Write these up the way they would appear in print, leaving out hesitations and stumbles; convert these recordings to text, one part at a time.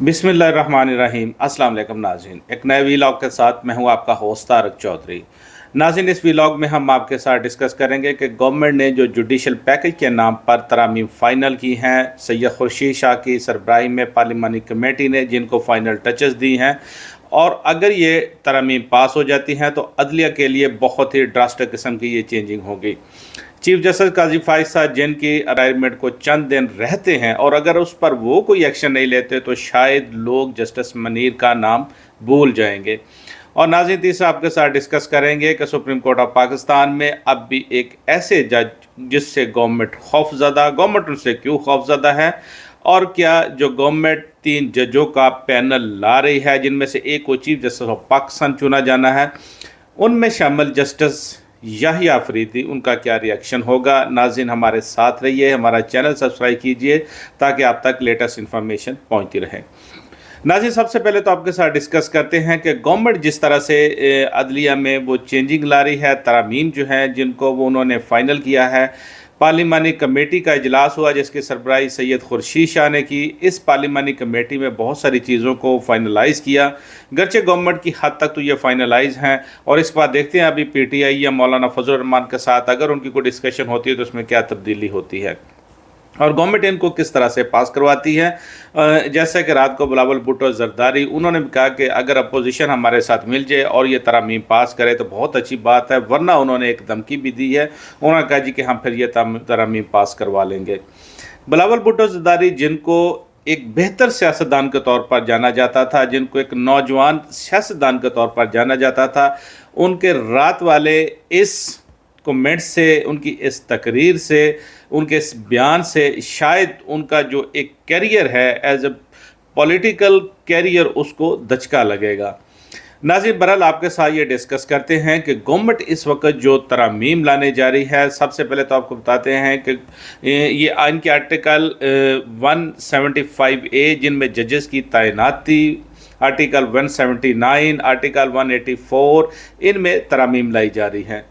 बिस्मिल्लाहिर्रहमानिर्रहीम। अस्सलाम वालेकुम नाज़रीन, एक नए वीलॉग के साथ मैं हूं आपका होस्ट तारक चौधरी। नाज़रीन, इस वीलॉग में हम आपके साथ डिस्कस करेंगे कि गवर्नमेंट ने जो जुडिशल पैकेज के नाम पर तरामीम फ़ाइनल की हैं, सैयद खुर्शीद शाह की सरबराही में पार्लिमानी कमेटी ने जिनको फ़ाइनल टचेस दी हैं, और अगर ये तरामीम पास हो जाती हैं तो अदलिया के लिए बहुत ही ड्रास्टिक किस्म की ये चेंजिंग होगी। चीफ जस्टिस काजी फाइज साहब जिनकी अराइवमेंट को चंद दिन रहते हैं, और अगर उस पर वो कोई एक्शन नहीं लेते तो शायद लोग जस्टिस मनीर का नाम भूल जाएंगे। और नाज़रीन, तीसरा आपके साथ डिस्कस करेंगे कि सुप्रीम कोर्ट ऑफ पाकिस्तान में अब भी एक ऐसे जज जिससे गवर्नमेंट उनसे क्यों खौफज़दा है, और क्या जो गवर्नमेंट 3 जजों का पैनल ला रही है जिनमें से एक को चीफ जस्टिस ऑफ पाकिस्तान चुना जाना है, उनमें शामिल जस्टिस याहिया अफरीदी, उनका क्या रिएक्शन होगा। नाज़रीन, हमारे साथ रहिए, हमारा चैनल सब्सक्राइब कीजिए ताकि आप तक लेटेस्ट इन्फॉर्मेशन पहुंचती रहे। नाज़रीन, सबसे पहले तो आपके साथ डिस्कस करते हैं कि गवर्नमेंट जिस तरह से अदलिया में वो चेंजिंग ला रही है, तरामीम जो हैं जिनको वो उन्होंने फ़ाइनल किया है। पार्लिमानी कमेटी का इजलास हुआ जिसकी सरबराही सैयद खुर्शीद शाह ने की। इस पार्लिमानी कमेटी में बहुत सारी चीज़ों को फाइनलाइज़ किया, गरचे गवर्नमेंट की हद तक तो ये फाइनलाइज हैं, और इसके बाद देखते हैं अभी पीटीआई या मौलाना फजल रहमान के साथ अगर उनकी कोई डिस्कशन होती है तो उसमें क्या तब्दीली होती है और गवर्नमेंट इनको किस तरह से पास करवाती है। जैसे कि रात को बिलावल भुट्टो जरदारी, उन्होंने भी कहा कि अगर अपोजिशन हमारे साथ मिल जाए और ये तरामीम पास करे तो बहुत अच्छी बात है, वरना उन्होंने एक धमकी भी दी है। उन्होंने कहा जी कि हम फिर ये तरामीम पास करवा लेंगे। बिलावल भुट्टो जरदारी जिनको एक बेहतर सियासतदान के तौर पर जाना जाता था, जिनको एक नौजवान सियासतदान के तौर पर जाना जाता था, उनके रात वाले इस कमेंट से, उनकी इस तकरीर से, उनके इस बयान से शायद उनका जो एक कैरियर है एज ए पॉलिटिकल कैरियर उसको दचका लगेगा। नाज़रीन, बहरहाल आपके साथ ये डिस्कस करते हैं कि गवर्नमेंट इस वक्त जो तरामीम लाने जा रही है। सबसे पहले तो आपको बताते हैं कि ये आइन के आर्टिकल 175A जिनमें जजेस की तैनाती, आर्टिकल 179, आर्टिकल 184, इनमें तरामीम लाई जा रही हैं।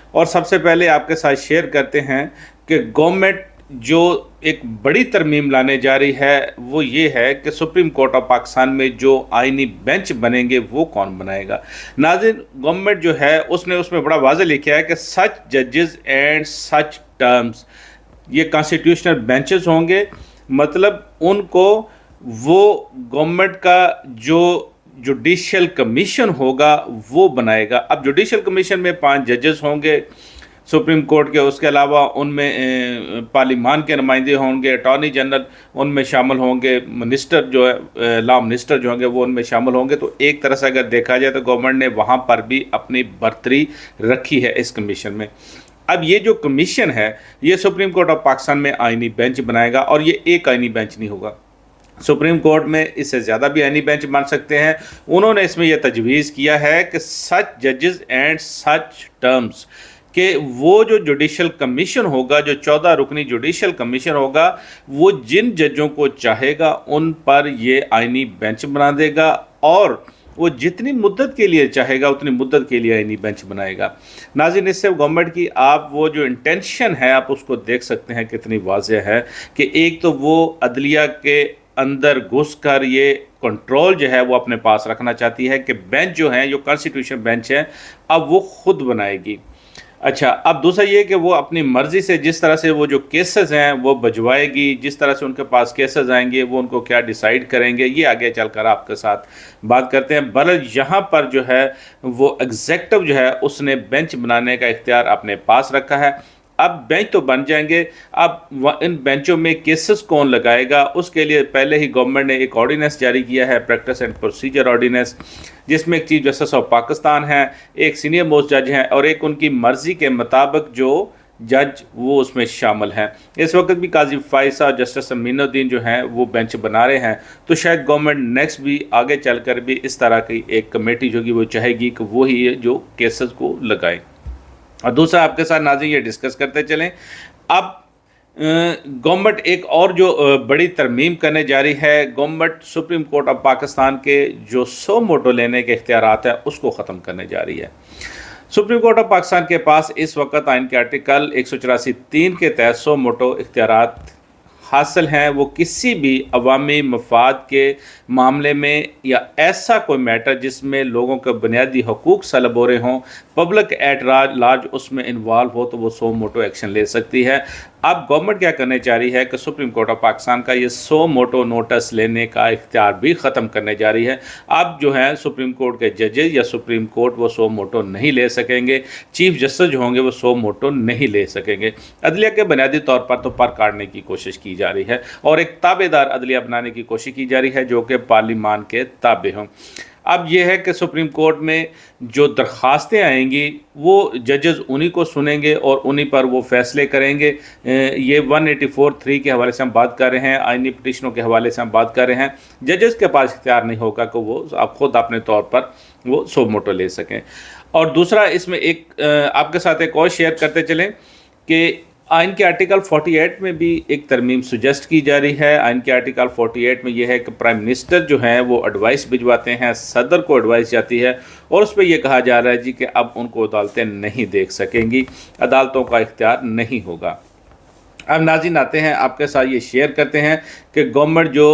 और सबसे पहले आपके साथ शेयर करते हैं कि गवर्नमेंट जो एक बड़ी तरमीम लाने जा रही है वो ये है कि सुप्रीम कोर्ट ऑफ पाकिस्तान में जो आइनी बेंच बनेंगे वो कौन बनाएगा। नाज़रीन, गवर्नमेंट जो है उसमें बड़ा वाज़ेह लिखा है कि सच जजेस एंड सच टर्म्स, ये कॉन्स्टिट्यूशनल बेंचेस होंगे, मतलब उनको वो गवर्नमेंट का जो जुडिशल कमीशन होगा वो बनाएगा। अब जुडिशल कमीशन में 5 जजेस होंगे सुप्रीम कोर्ट के, उसके अलावा उनमें पार्लिमान के नुमाइंदे होंगे, अटॉर्नी जनरल उनमें शामिल होंगे, मिनिस्टर जो है लॉ मिनिस्टर जो होंगे वो उनमें शामिल होंगे। तो एक तरह से अगर देखा जाए तो गवर्नमेंट ने वहाँ पर भी अपनी बर्तरी रखी है इस कमीशन में। अब ये जो कमीशन है ये सुप्रीम कोर्ट ऑफ पाकिस्तान में आइनी बेंच बनाएगा, और ये एक आइनी बेंच नहीं होगा, सुप्रीम कोर्ट में इससे ज़्यादा भी आइनी बेंच बन सकते हैं। उन्होंने इसमें यह तजवीज़ किया है कि सच जजेस एंड सच टर्म्स कि वो जो जुडिशल कमीशन होगा, जो 14 रुकनी जुडिशल कमीशन होगा, वो जिन जजों को चाहेगा उन पर ये आइनी बेंच बना देगा, और वो जितनी मुद्दत के लिए चाहेगा उतनी मुद्दत के लिए आइनी बेंच बनाएगा। नाज़रीन, इससे गवर्नमेंट की आप वो जो इंटेंशन है आप उसको देख सकते हैं कितनी वाज़ेह है कि एक तो वो अदलिया के अंदर घुसकर ये कंट्रोल जो है वो अपने पास रखना चाहती है कि बेंच जो है, जो कॉन्स्टिट्यूशन बेंच है, अब वो खुद बनाएगी। अच्छा, अब दूसरा ये कि वो अपनी मर्ज़ी से जिस तरह से वो जो केसेस हैं वो बजवाएगी, जिस तरह से उनके पास केसेस आएंगे वो उनको क्या डिसाइड करेंगे, ये आगे चलकर आपके साथ बात करते हैं। बल्कि यहाँ पर जो है वो एग्जेक्टिव जो है उसने बेंच बनाने का इख्तियार अपने पास रखा है। अब बेंच तो बन जाएंगे, अब इन बेंचों में केसेस कौन लगाएगा उसके लिए पहले ही गवर्नमेंट ने एक ऑर्डिनेंस जारी किया है, प्रैक्टिस एंड प्रोसीजर ऑर्डिनेंस, जिसमें एक चीफ जस्टिस ऑफ पाकिस्तान है, एक सीनियर मोस्ट जज हैं, और एक उनकी मर्ज़ी के मुताबिक जो जज वो उसमें शामिल हैं। इस वक्त भी काजी फाइज साहब, जस्टिस अमीनुद्दीन जो हैं वो बेंच बना रहे हैं। तो शायद गवर्नमेंट नेक्स्ट भी आगे चलकर भी इस तरह की एक कमेटी जो कि वो चाहेगी कि वो ही जो केसेस को लगाए। और दूसरा आपके साथ नाज़रीन ये डिस्कस करते चलें, अब गवर्नमेंट एक और जो बड़ी तरमीम करने जा रही है। Government supreme court of Pakistan के जो सो मोटो लेने के इख्तियारात हैं उसको ख़त्म करने जा रही है। सुप्रीम कोर्ट ऑफ पाकिस्तान के पास इस वक्त आइन के आर्टिकल 184(3) के तहत सो मोटो इख्तियारात हासिल हैं वो किसी भी अवामी मफाद के मामले में या ऐसा कोई मैटर जिसमें लोगों के बुनियादी हकूक़ सलब हो रहे हों, पब्लिक एट लार्ज उसमें इन्वॉल्व हो, तो वो सो मोटो एक्शन ले सकती है। अब गवर्नमेंट क्या करने जा रही है कि सुप्रीम कोर्ट ऑफ पाकिस्तान का ये सो मोटो नोटिस लेने का इख्तियार भी ख़त्म करने जा रही है। अब जो है सुप्रीम कोर्ट के जजेज या सुप्रीम कोर्ट वो सो मोटो नहीं ले सकेंगे, चीफ जस्टिस जो होंगे वो सो मोटो नहीं ले सकेंगे। अदलिया के बुनियादी तौर पर तो पर काटने की कोशिश की जा रही है और एक ताबेदार अदलिया बनाने की कोशिश की जा रही है जो कि पार्लिमान के ताबे हों। अब यह है कि सुप्रीम कोर्ट में जो दरख्वास्तें आएंगी वो जजेस उन्हीं को सुनेंगे और उन्हीं पर वो फैसले करेंगे। ये 184(3) के हवाले से हम बात कर रहे हैं, आइनी पिटिशनों के हवाले से हम बात कर रहे हैं। जजेस के पास इख्तियार नहीं होगा कि वो आप खुद अपने तौर पर वो सो मोटो ले सकें। और दूसरा इसमें एक आपके साथ एक और शेयर करते चलें कि आइन के आर्टिकल 48 में भी एक तरमीम सुजेस्ट की जा रही है। आइन के आर्टिकल 48 में यह है कि प्राइम मिनिस्टर जो हैं वो एडवाइस भिजवाते हैं, सदर को एडवाइस जाती है और उस पर यह कहा जा रहा है जी कि अब उनको अदालतें नहीं देख सकेंगी, अदालतों का इख्तियार नहीं होगा। अब नाज़रीन आते हैं आपके साथ ये शेयर करते हैं कि गवर्नमेंट जो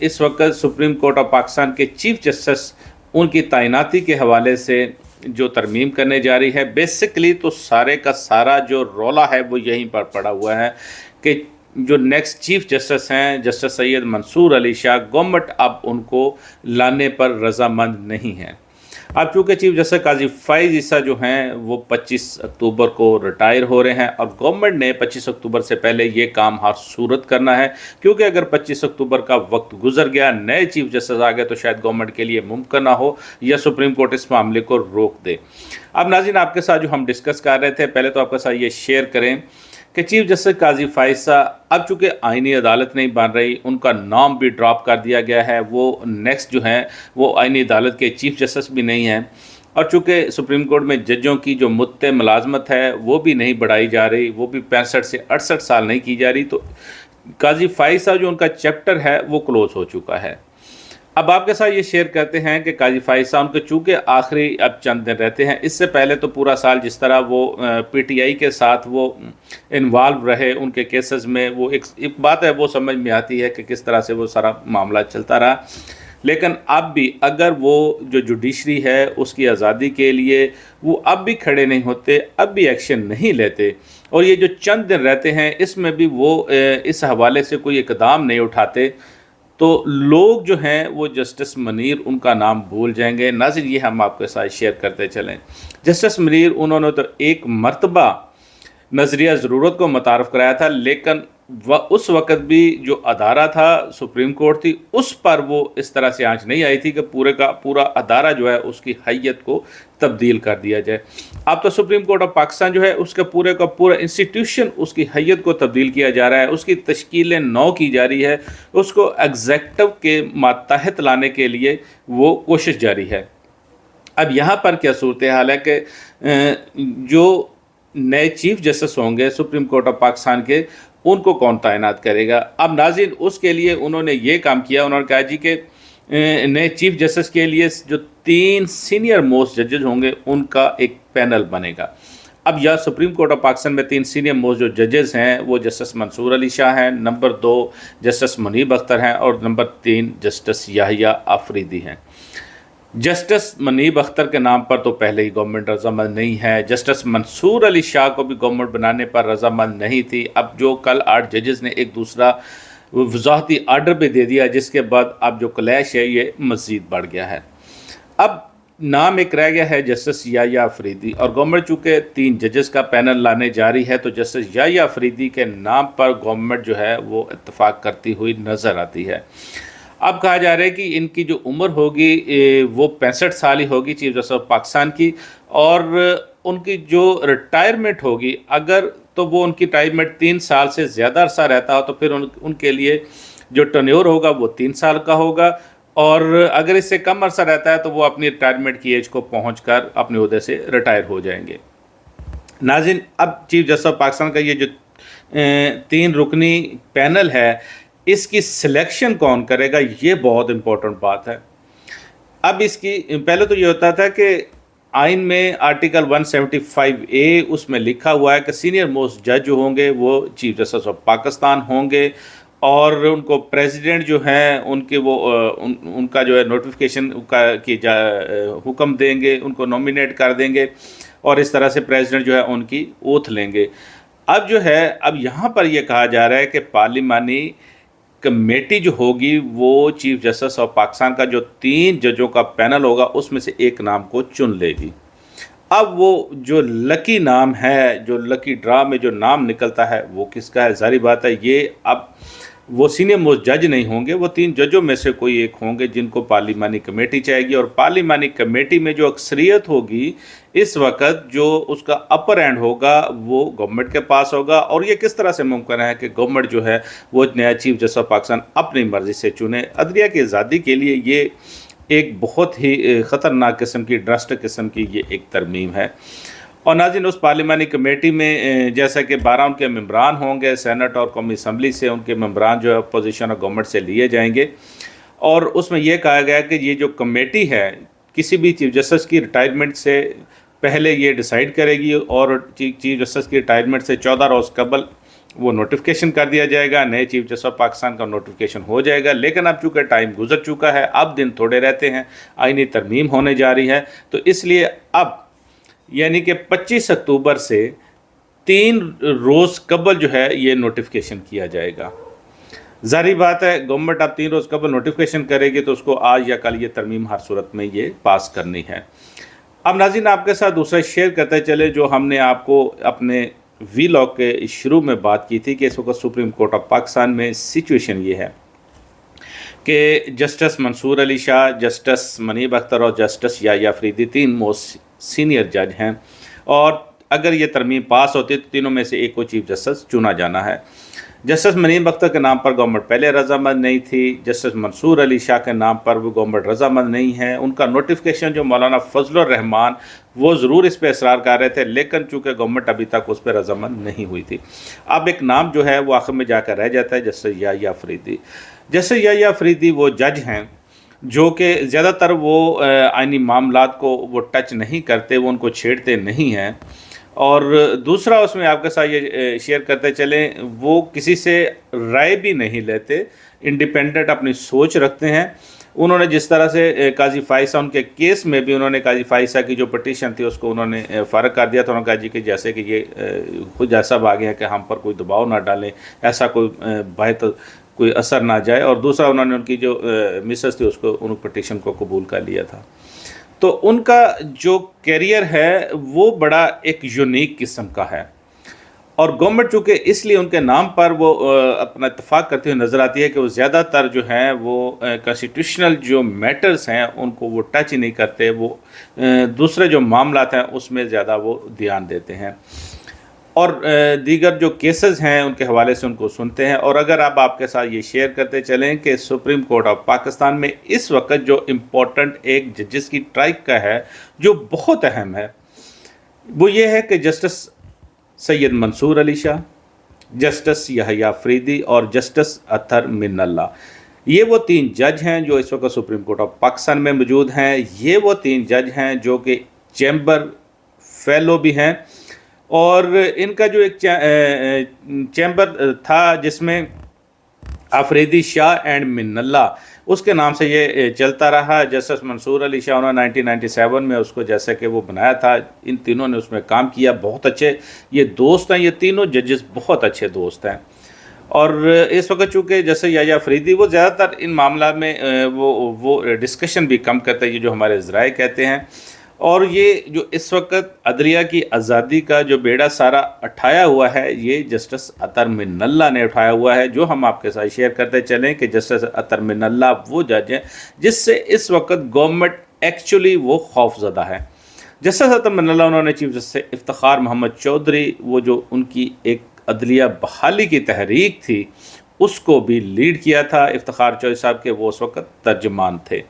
इस वक्त सुप्रीम कोर्ट ऑफ पाकिस्तान के चीफ जस्टिस उनकी तैनाती के हवाले से जो तरमीम करने जा रही है, बेसिकली तो सारे का सारा जो रौला है वो यहीं पर पड़ा हुआ है कि जो नेक्स्ट चीफ जस्टिस हैं जस्टिस सैयद मंसूर अली शाह, गवर्नमेंट अब उनको लाने पर रजामंद नहीं है। अब चूँकि चीफ जस्टिस काजी फ़ाइज़ ईसा जो हैं वो 25 अक्टूबर को रिटायर हो रहे हैं और गवर्नमेंट ने 25 अक्टूबर से पहले ये काम हर सूरत करना है, क्योंकि अगर 25 अक्टूबर का वक्त गुजर गया, नए चीफ जस्टिस आ गए, तो शायद गवर्नमेंट के लिए मुमकिन ना हो या सुप्रीम कोर्ट इस मामले को रोक दे। अब नाज़रीन आपके साथ जो हम डिस्कस कर रहे थे, पहले तो आपके साथ ये शेयर करें कि चीफ जस्टिस काजी फ़ाइज़ा अब चूँकि आइनी अदालत नहीं बन रही, उनका नाम भी ड्रॉप कर दिया गया है, वो नेक्स्ट जो हैं वो आइनी अदालत के चीफ जस्टिस भी नहीं हैं और चूँकि सुप्रीम कोर्ट में जजों की जो मुद्दे मुलाजमत है वो भी नहीं बढ़ाई जा रही, वो भी 65 से 68 साल नहीं की जा रही, तो काजी फ़ाइज़ा जो उनका चैप्टर है वो क्लोज़ हो चुका है। अब आपके साथ ये शेयर करते हैं कि काजी फ़ाइज़ा उनके चूँकि आखिरी अब चंद दिन रहते हैं, इससे पहले तो पूरा साल जिस तरह वो पीटीआई के साथ वो इन्वॉल्व रहे उनके केसेस में, वो एक बात है वो समझ में आती है कि किस तरह से वो सारा मामला चलता रहा। लेकिन अब भी अगर वो जो जुडिशरी है उसकी आज़ादी के लिए वो अब भी खड़े नहीं होते, अब भी एक्शन नहीं लेते और ये जो चंद दिन रहते हैं इसमें भी वो इस हवाले से कोई इक़दाम नहीं उठाते, तो लोग जो हैं वो जस्टिस मुनीर उनका नाम भूल जाएंगे। नाज़रीन ये हम आपके साथ शेयर करते चलें। जस्टिस मुनीर उन्होंने तो एक मर्तबा नज़रिया ज़रूरत को मुतारफ़ कराया था, लेकिन उस वक़्त भी जो अदारा था सुप्रीम कोर्ट थी उस पर वो इस तरह से आंच नहीं आई थी कि पूरे का पूरा अदारा जो है उसकी हैयत को तब्दील कर दिया जाए। अब तो सुप्रीम कोर्ट ऑफ पाकिस्तान जो है उसके पूरे का पूरा इंस्टीट्यूशन उसकी हैयत को तब्दील किया जा रहा है, उसकी तश्कील नौ की जा रही है, उसको एग्जेक्टिव के मातहत लाने के लिए वो कोशिश जारी है। अब यहाँ पर क्या सूरत हाल है कि जो नए चीफ जस्टिस होंगे सुप्रीम कोर्ट ऑफ पाकिस्तान के, उनको कौन तैनात करेगा। अब नाज़रीन उसके लिए उन्होंने ये काम किया, उन्होंने कहा जी कि नए चीफ जस्टिस के लिए जो 3 सीनियर मोस्ट जजेस होंगे उनका एक पैनल बनेगा। अब यह सुप्रीम कोर्ट ऑफ पाकिस्तान में 3 सीनियर मोस्ट जो जजेस हैं वो जस्टिस मंसूर अली शाह हैं, नंबर 2 जस्टिस मुनीब अख्तर हैं और नंबर 3 जस्टिस याहिया आफरीदी हैं। जस्टिस मुनीब अख्तर के नाम पर तो पहले ही गवर्नमेंट रजामंद नहीं है, जस्टिस मंसूर अली शाह को भी गवर्नमेंट बनाने पर रजामंद नहीं थी। अब जो कल 8 जजेस ने एक दूसरा वजाहती आर्डर भी दे दिया, जिसके बाद अब जो क्लैश है ये मज़ीद बढ़ गया है। अब नाम एक रह गया है जस्टिस याहिया आफरीदी और गवर्नमेंट चूँकि 3 जजेस का पैनल लाने जा रही है, तो जस्टिस याहिया आफरीदी के नाम पर गवर्नमेंट जो है वो इत्तफाक करती हुई नज़र आती है। अब कहा जा रहा है कि इनकी जो उम्र होगी वो 65 साल ही होगी चीफ जस्टिस ऑफ पाकिस्तान की, और उनकी जो रिटायरमेंट होगी अगर तो वो उनकी रिटायरमेंट 3 साल से ज़्यादा अरसा रहता हो तो फिर उनके लिए जो टर्न्योर होगा वो 3 साल का होगा, और अगर इससे कम अरसा रहता है तो वो अपनी रिटायरमेंट की एज को पहुंचकर अपने ओहदे से रिटायर हो जाएंगे। नाज़रीन अब चीफ जस्टिस ऑफ पाकिस्तान का ये जो 3 रुकनी पैनल है इसकी सिलेक्शन कौन करेगा, ये बहुत इम्पोर्टेंट बात है। अब इसकी पहले तो ये होता था कि आइन में आर्टिकल 175A उसमें लिखा हुआ है कि सीनियर मोस्ट जज जो होंगे वो चीफ जस्टिस ऑफ पाकिस्तान होंगे, और उनको प्रेसिडेंट जो हैं उनके वो उनका जो है नोटिफिकेशन का की हुक्म देंगे, उनको नॉमिनेट कर देंगे, और इस तरह से प्रेसिडेंट जो है उनकी ओथ लेंगे। अब जो है, अब यहाँ पर यह कहा जा रहा है कि पार्लिमानी कमेटी जो होगी वो चीफ जस्टिस ऑफ पाकिस्तान का जो 3 जजों का पैनल होगा उसमें से एक नाम को चुन लेगी। अब वो जो लकी नाम है, जो लकी ड्रा में जो नाम निकलता है वो किसका है? जाहिर बात है ये अब वो सीनियर मोस्ट जज नहीं होंगे, वो 3 जजों में से कोई एक होंगे जिनको पार्लिमानी कमेटी चाहेगी, और पार्लिमानी कमेटी में जो अक्सरियत होगी इस वक्त जो उसका अपर एंड होगा वो गवर्नमेंट के पास होगा। और ये किस तरह से मुमकिन है कि गवर्नमेंट जो है वो नया चीफ जस्टिस ऑफ पाकिस्तान अपनी मर्ज़ी से चुने? अदलिया की आज़ादी के लिए ये एक बहुत ही ख़तरनाक किस्म की, ड्रस्ट किस्म की ये एक तरमीम है। और नाज़रीन, उस पार्लिमानी कमेटी में जैसा कि 12 उनके मेंबरान होंगे, सेनेट और कौमी असम्बली से उनके मेंबरान जो है अपोजिशन और गवर्नमेंट से लिए जाएंगे, और उसमें यह कहा गया कि ये जो कमेटी है किसी भी चीफ जस्टिस की रिटायरमेंट से पहले ये डिसाइड करेगी, और चीफ जस्टिस की रिटायरमेंट से 14 रोज़ कबल वो नोटिफिकेशन कर दिया जाएगा, नए चीफ जस्टिस ऑफ पाकिस्तान का नोटिफिकेशन हो जाएगा। लेकिन अब चूँकि टाइम गुजर चुका है, अब दिन थोड़े रहते हैं, आईनी तरमीम होने जा रही है, तो इसलिए अब यानी कि 25 अक्टूबर से 3 रोज़ कबल जो है ये नोटिफिकेशन किया जाएगा। ज़ाहिर बात है गवर्नमेंट अब 3 रोज़ कबल नोटिफिकेशन करेगी तो उसको आज या कल ये तरमीम हर सूरत में ये पास करनी है। अब नाज़रीन, आपके साथ दूसरा शेयर करते चले जो हमने आपको अपने वीलॉग के शुरू में बात की थी कि इस वक्त सुप्रीम कोर्ट ऑफ पाकिस्तान में सिचुएशन ये है कि जस्टिस मंसूर अली शाह, जस्टिस मुनीब अख्तर और justice Yahya Afridi 3 most senior जज हैं, और अगर ये तरमीम पास होती तो तीनों में से एक को चीफ जस्टिस चुना जाना है। जस्टिस मुनीब अख्तर के नाम पर गवर्नमेंट पहले रजामंद नहीं थी, जस्टिस मंसूर अली शाह के नाम पर वो गवर्नमेंट रजामंद नहीं है। उनका नोटिफिकेशन जो मौलाना फजलुर रहमान वो ज़रूर इस पर इसरार कर रहे थे, लेकिन चूँकि गवर्नमेंट अभी तक उस पर रजामंद नहीं हुई थी। अब एक नाम जो है वो आखिर में जाकर रह जाता है, जस्टिस याह्या अफरीदी। जस्टिस याह्या अफरीदी वो जज हैं जो कि ज़्यादातर वो आइनी मामलात को वो टच नहीं करते, वो उनको छेड़ते नहीं हैं। और दूसरा उसमें आपके साथ ये शेयर करते चलें, वो किसी से राय भी नहीं लेते, इंडिपेंडेंट अपनी सोच रखते हैं। उन्होंने जिस तरह से काजी फाइसा, उनके केस में भी उन्होंने काजी फाइसा की जो पटिशन थी उसको उन्होंने फ़र्क कर दिया था। उन्होंने कहा जी कि जैसे कि ये खुद ऐसा आ गया कि हम पर कोई दबाव ना डालें, ऐसा कोई बेहतर कोई असर ना जाए। और दूसरा उन्होंने उनकी जो मिसेस थी उसको उन पटिशन को कबूल कर लिया था। तो उनका जो कैरियर है वो बड़ा एक यूनिक किस्म का है, और गवर्नमेंट चूँकि इसलिए उनके नाम पर वो अपना इत्तेफाक करते हुए नज़र आती है कि वो ज़्यादातर जो हैं वो कॉन्स्टिट्यूशनल जो मैटर्स हैं उनको वो टच ही नहीं करते, वो दूसरे जो मामलात हैं उसमें ज़्यादा वो ध्यान देते हैं, और दीगर जो केसेस हैं उनके हवाले से उनको सुनते हैं। और अगर अब आपके साथ ये शेयर करते चलें कि सुप्रीम कोर्ट ऑफ पाकिस्तान में इस वक्त जो इम्पोर्टेंट एक जजेस की ट्राइब का है जो बहुत अहम है, वो ये है कि जस्टिस सैयद मंसूर अली शाह, जस्टिस याह्या अफरीदी और जस्टिस अतहर मिन्नल्लाह, ये वो 3 जज हैं जो इस वक्त सुप्रीम कोर्ट ऑफ पाकिस्तान में मौजूद हैं। ये वो 3 जज हैं जो कि चैम्बर फेलो भी हैं, और इनका जो एक चैम्बर था जिसमें अफरीदी, शाह एंड मिन्नल्लाह उसके नाम से ये चलता रहा। जस्टिस मंसूर अली शाह उन्होंने 1997 में उसको जैसे कि वो बनाया था, इन तीनों ने उसमें काम किया, बहुत अच्छे ये दोस्त हैं, ये तीनों जजेस बहुत अच्छे दोस्त हैं। और इस वक्त चूँकि जैसे याह्या अफरीदी वो ज़्यादातर इन मामला में वो डिस्कशन भी कम करते हैं, ये जो हमारे ज़राए कहते हैं। और ये जो इस वक्त अदलिया की आज़ादी का जो बेड़ा सारा उठाया हुआ है ये जस्टिस अतहर मिन्नल्लाह ने उठाया हुआ है, जो हम आपके साथ शेयर करते चलें कि जस्टिस अतहर मिन्नल्लाह वो जज हैं जिससे इस वक्त गवर्नमेंट एक्चुअली वो खौफज़दा है। जस्टिस अतहर मिन्नल्लाह उन्होंने चीफ जस्टिस इफ्तिखार मोहम्मद चौधरी, वो जो उनकी एक अदलिया बहाली की तहरीक थी उसको भी लीड किया था। इफ्तिखार चौधरी साहब के वो उस वक्त तर्जमान थे।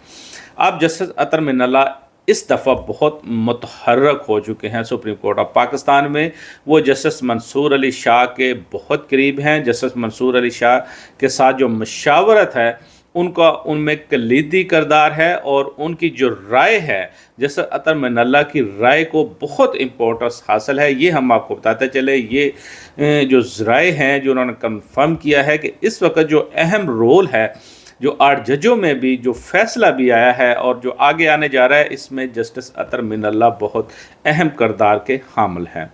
अब जस्टिस अतहर मिन्नल्लाह इस दफ़ा बहुत मुतहर्रक हो चुके हैं सुप्रीम कोर्ट ऑफ पाकिस्तान में। वो जस्टिस मंसूर अली शाह के बहुत करीब हैं। जस्टिस मंसूर अली शाह के साथ जो मशावरत है उनका उनमें कलीदी किरदार है और उनकी जो राय है जस्टिस अतर मिनल्ला की राय को बहुत इम्पोर्टेंस हासिल है। ये हम आपको बताते चले, ये जो राय हैं जो उन्होंने कंफर्म किया है कि इस वक्त जो अहम रोल है जो 8 जजों में भी जो फैसला भी आया है और जो आगे आने जा रहा है, इसमें जस्टिस अतर मिनल्ला बहुत अहम किरदार के हामिल हैं।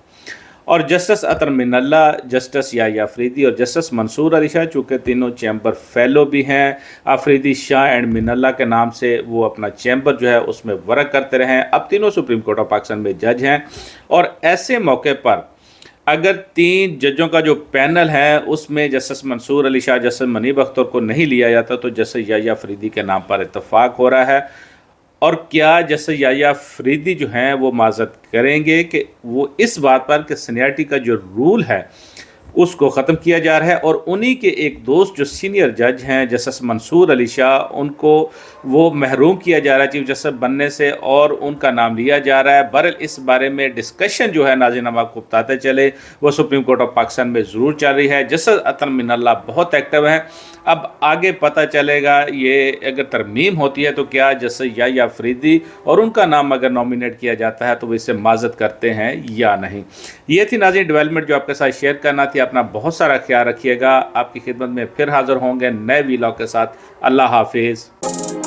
और जस्टिस अतर मिनल्ला, जस्टिस याह्या अफरीदी और जस्टिस मंसूर अली शाह, चूँकि तीनों चैम्बर फेलो भी हैं, अफरीदी, शाह एंड मिनल्ला के नाम से वो अपना चैम्बर जो है उसमें वर्क करते रहे हैं। अब तीनों सुप्रीम कोर्ट ऑफ पाकिस्तान में जज हैं और ऐसे मौके पर अगर 3 जजों का जो पैनल है उसमें जस्टिस मंसूर अली शाह, जस्टिस मुनीब अख्तर को नहीं लिया जाता तो जस्टिस याह्या अफरीदी के नाम पर इत्तफाक हो रहा है। और क्या जस्टिस याह्या अफरीदी जो हैं वो माज़रत करेंगे कि वो इस बात पर कि सीनियरिटी का जो रूल है उसको ख़त्म किया जा रहा है, और उन्हीं के एक दोस्त जो सीनियर जज हैं जस्टिस मंसूर अली शाह, उनको वो महरूम किया जा रहा है चीफ जस्टिस बनने से और उनका नाम लिया जा रहा है। बहरहाल इस बारे में डिस्कशन जो है नाज़रीन हम आपको बताते चले वो सुप्रीम कोर्ट ऑफ पाकिस्तान में ज़रूर चल रही है। जस्टिस अतर मिनल्ला बहुत एक्टिव हैं। अब आगे पता चलेगा ये अगर तरमीम होती है तो क्या जस्टिस याह्या अफरीदी और उनका नाम अगर नॉमिनेट किया जाता है तो वो इससे माज़रत करते हैं या नहीं। ये थी नाज़रीन डेवलपमेंट जो आपके साथ शेयर करना थी। अपना बहुत सारा ख्याल रखिएगा। आपकी खिदमत में फिर हाज़िर होंगे नए वीलॉग के साथ। अल्लाह हाफिज़।